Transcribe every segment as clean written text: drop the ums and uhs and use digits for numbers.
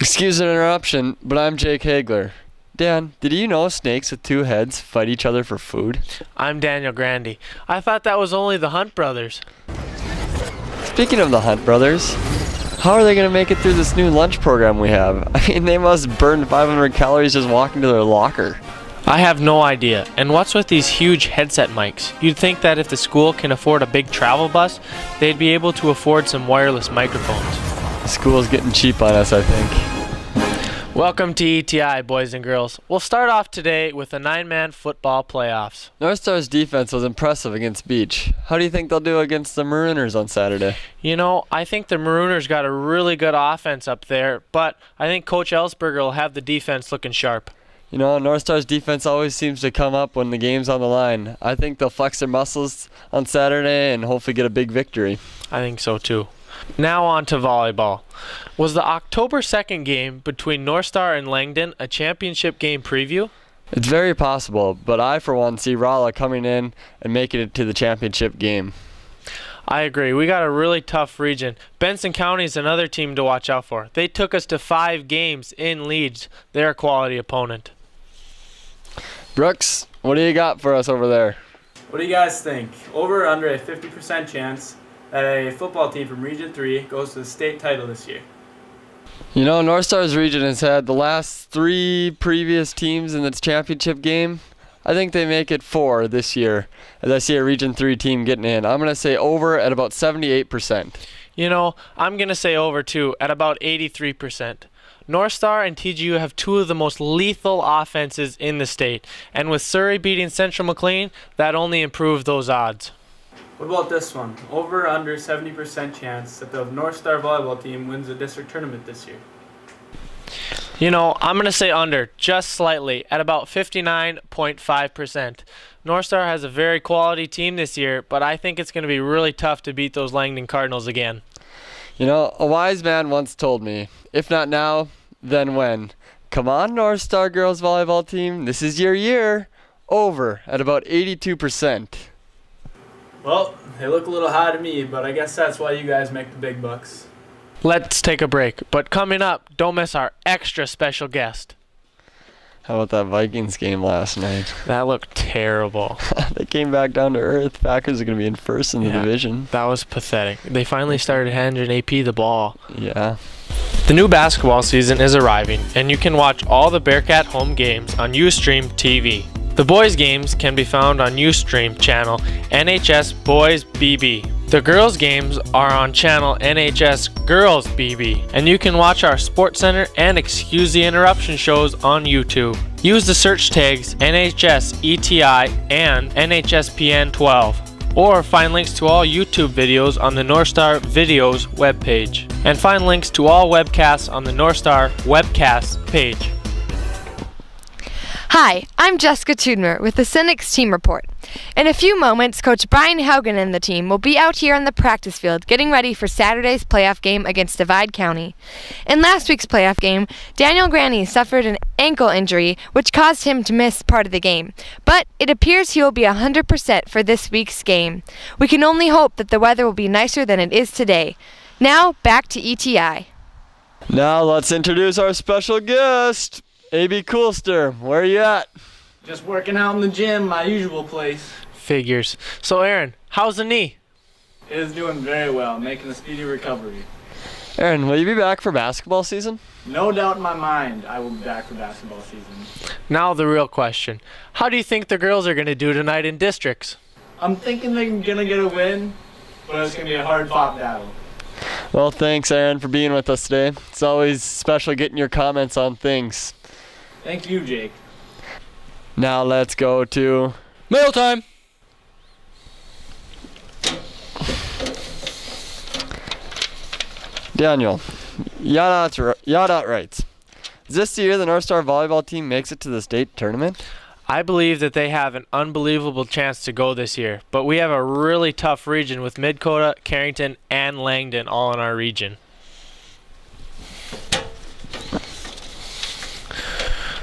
Excuse an interruption, but I'm Jake Hagler. Dan, did you know snakes with two heads fight each other for food? I'm Daniel Grandy. I thought that was only the Hunt brothers. Speaking of the Hunt brothers, how are they going to make it through this new lunch program we have? I mean, they must burn 500 calories just walking to their locker. I have no idea. And what's with these huge headset mics? You'd think that if the school can afford a big travel bus, they'd be able to afford some wireless microphones. The school's getting cheap on us, I think. Welcome to ETI, boys and girls. We'll start off today with the 9-man football playoffs. North Star's defense was impressive against Beach. How do you think they'll do against the Marooners on Saturday? You know, I think the Marooners got a really good offense up there, but I think Coach Ellsberger will have the defense looking sharp. You know, North Star's defense always seems to come up when the game's on the line. I think they'll flex their muscles on Saturday and hopefully get a big victory. I think so too. Now on to volleyball. Was the October 2nd game between North Star and Langdon a championship game preview? It's very possible, but I for one see Rolla coming in and making it to the championship game. I agree. We got a really tough region. Benson County is another team to watch out for. They took us to 5 games in Leeds. They're a quality opponent. Brooks, what do you got for us over there? What do you guys think? Over or under a 50% chance that a football team from Region 3 goes to the state title this year? You know, North Star's region has had the last 3 previous teams in its championship game. I think they make it 4 this year, as I see a Region 3 team getting in. I'm going to say over at about 78%. You know, I'm going to say over too, at about 83%. North Star and TGU have 2 of the most lethal offenses in the state, and with Surrey beating Central McLean, that only improved those odds. What about this one? Over or under 70% chance that the North Star volleyball team wins the district tournament this year? You know, I'm going to say under, just slightly, at about 59.5%. North Star has a very quality team this year, but I think it's going to be really tough to beat those Langdon Cardinals again. You know, a wise man once told me, if not now, then when? Come on, North Star girls volleyball team, this is your year. Over at about 82%. Well, they look a little high to me, but I guess that's why you guys make the big bucks. Let's take a break, but coming up, don't miss our extra special guest. How about that Vikings game last night? That looked terrible. They came back down to earth. Packers are going to be in first in the division. That was pathetic. They finally started handing AP the ball. Yeah. The new basketball season is arriving, and you can watch all the Bearcat home games on Ustream TV. The boys' games can be found on Ustream channel NHS Boys BB. The girls' games are on channel NHS Girls BB, and you can watch our Sports Center and Excuse the Interruption shows on YouTube. Use the search tags NHS ETI and NHSPN 12, or find links to all YouTube videos on the North Star Videos webpage, and find links to all webcasts on the North Star Webcasts page. Hi, I'm Jessica Tudmer with the Cynics Team Report. In a few moments, Coach Brian Haugen and the team will be out here on the practice field getting ready for Saturday's playoff game against Divide County. In last week's playoff game, Daniel Granny suffered an ankle injury which caused him to miss part of the game, but it appears he will be 100% for this week's game. We can only hope that the weather will be nicer than it is today. Now, back to ETI. Now let's introduce our special guest. A.B. Coolster, where are you at? Just working out in the gym, my usual place. Figures. So Aaron, how's the knee? It is doing very well, making a speedy recovery. Aaron, will you be back for basketball season? No doubt in my mind, I will be back for basketball season. Now the real question. How do you think the girls are going to do tonight in districts? I'm thinking they're going to get a win, but it's going to be a hard-fought battle. Well, thanks, Aaron, for being with us today. It's always special getting your comments on things. Thank you, Jake. Now let's go to Mail time! Daniel. Yadat writes, is this the year the North Star volleyball team makes it to the state tournament? I believe that they have an unbelievable chance to go this year, but we have a really tough region with Midkota, Carrington, and Langdon all in our region.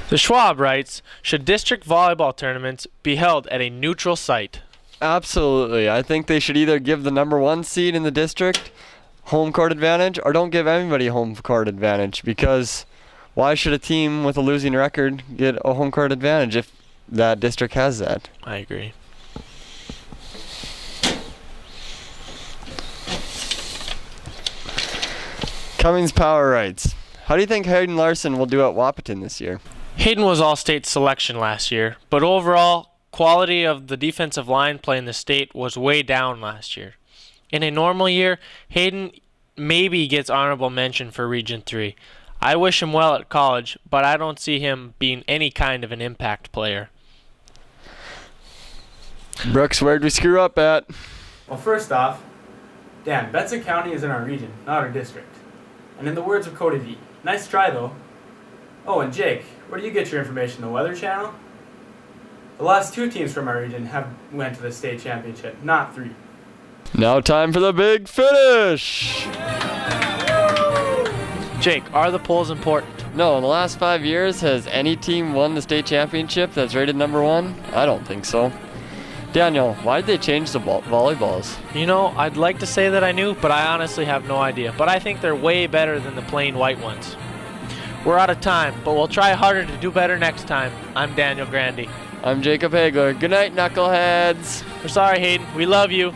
The Schwab writes, should district volleyball tournaments be held at a neutral site? Absolutely. I think they should either give the number 1 seed in the district home court advantage or don't give anybody home court advantage, because why should a team with a losing record get a home court advantage if that district has that? I agree. Cummings Power Rights. How do you think Hayden Larson will do at Wahpeton this year? Hayden was all-state selection last year, but overall, quality of the defensive line play in the state was way down last year. In a normal year, Hayden maybe gets honorable mention for Region 3. I wish him well at college, but I don't see him being any kind of an impact player. Brooks, where'd we screw up at? Well, first off, Dan, Benson County is in our region, not our district. And in the words of Cody V, nice try though. Oh, and Jake, where do you get your information? The Weather Channel? The last 2 teams from our region went to the state championship, not 3. Now time for the big finish! Jake, are the polls important? No, in the last 5 years, has any team won the state championship that's rated number 1? I don't think so. Daniel, why did they change the volleyballs? You know, I'd like to say that I knew, but I honestly have no idea. But I think they're way better than the plain white ones. We're out of time, but we'll try harder to do better next time. I'm Daniel Grandy. I'm Jacob Hagler. Good night, knuckleheads. We're sorry, Hayden. We love you.